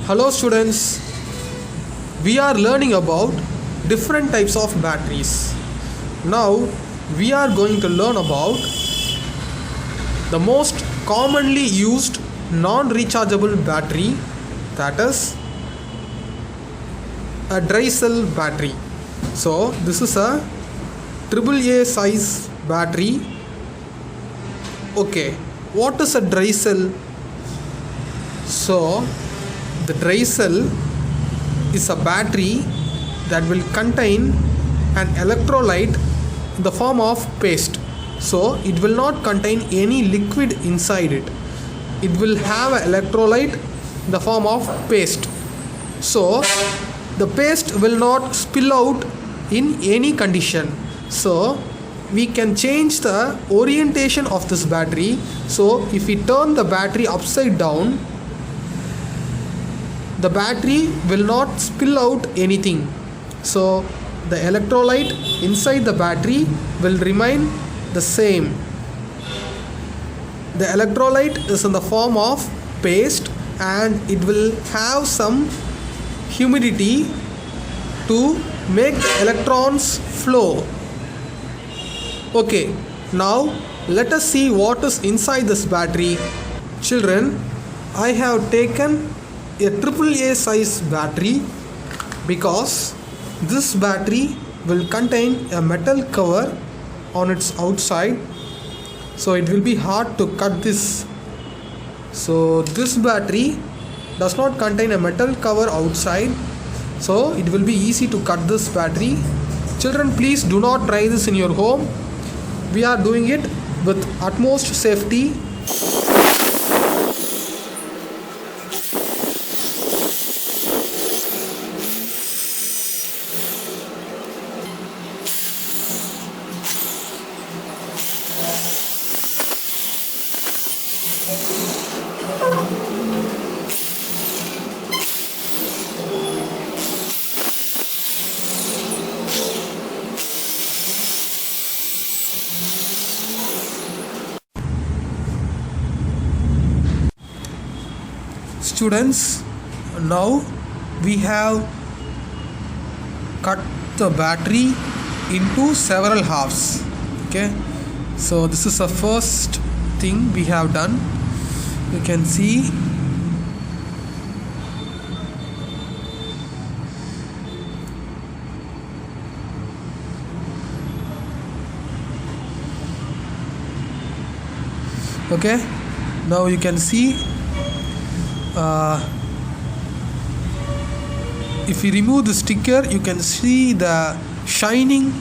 Hello students, we are learning about different types of batteries. Now we are going to learn about the most commonly used non-rechargeable battery, that is a dry cell battery. So this is a AAA size battery. Okay, what is a dry cell? So the dry cell is a battery that will contain an electrolyte in the form of paste. So it will not contain any liquid inside it. It will have an electrolyte in the form of paste. So the paste will not spill out in any condition. So we can change the orientation of this battery. So if we turn the battery upside down, the battery will not spill out anything. So the electrolyte inside the battery will remain the same. The electrolyte is in the form of paste and it will have some humidity to make the electrons flow. Okay, now let us see what is inside this battery. Children, I have taken a AAA size battery because this battery will contain a metal cover on its outside, so it will be hard to cut this. So this battery does not contain a metal cover outside, so it will be easy to cut this battery. Children, please do not try this in your home. We are doing it with utmost safety. Students, now we have cut the battery into several halves. Okay, so this is the first thing we have done. You can see okay, now you can see if you remove the sticker, you can see the shining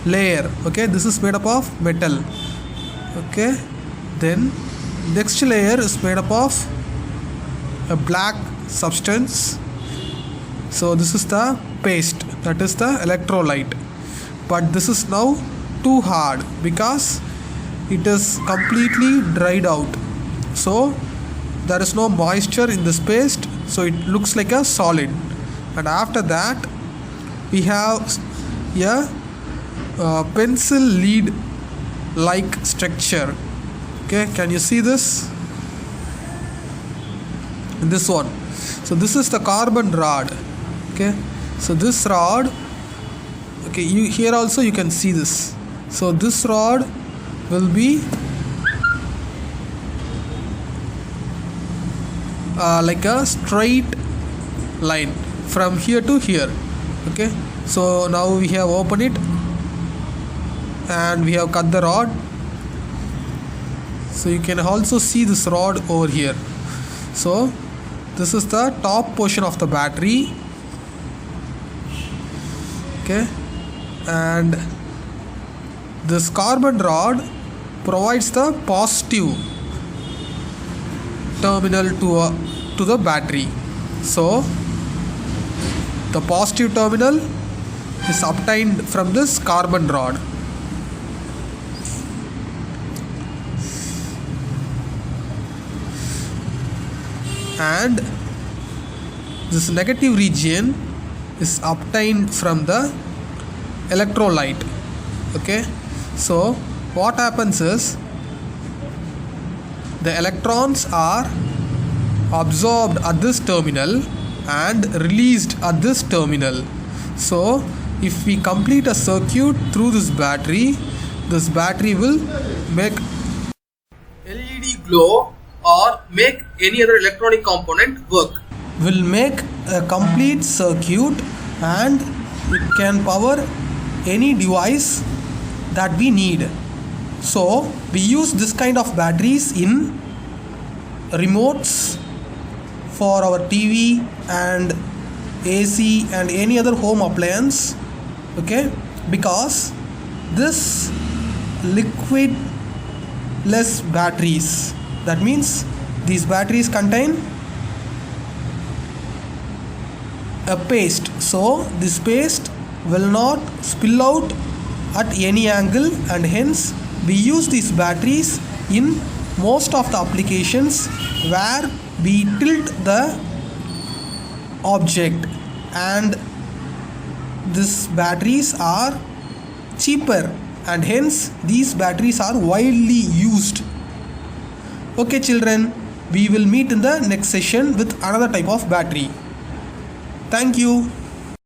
layer. Okay, this is made up of metal. Okay, then next layer is made up of a black substance. So this is the paste, that is the electrolyte, but this is now too hard because it is completely dried out. So there is no moisture in this paste, so it looks like a solid. And after that we have a pencil lead like structure. Okay, can you see this? This one. So this is the carbon rod. Okay, so this rod, okay, here also you can see this. So this rod will be like a straight line from here to here. Okay, so now we have opened it and we have cut the rod. So you can also see this rod over here. So this is the top portion of the battery. Okay, and this carbon rod provides the positive terminal to the battery. So the positive terminal is obtained from this carbon rod. And this negative region is obtained from the electrolyte. Okay, so what happens is the electrons are absorbed at this terminal and released at this terminal. So if we complete a circuit through this battery will make LED glow or make any other electronic component work. Will make a complete circuit and it can power any device that we need. So we use this kind of batteries in remotes for our TV and AC and any other home appliance, okay, because this liquidless batteries, that means these batteries contain a paste, so this paste will not spill out at any angle, and hence we use these batteries in most of the applications where we tilt the object, and these batteries are cheaper and hence these batteries are widely used. Okay children, we will meet in the next session with another type of battery. Thank you.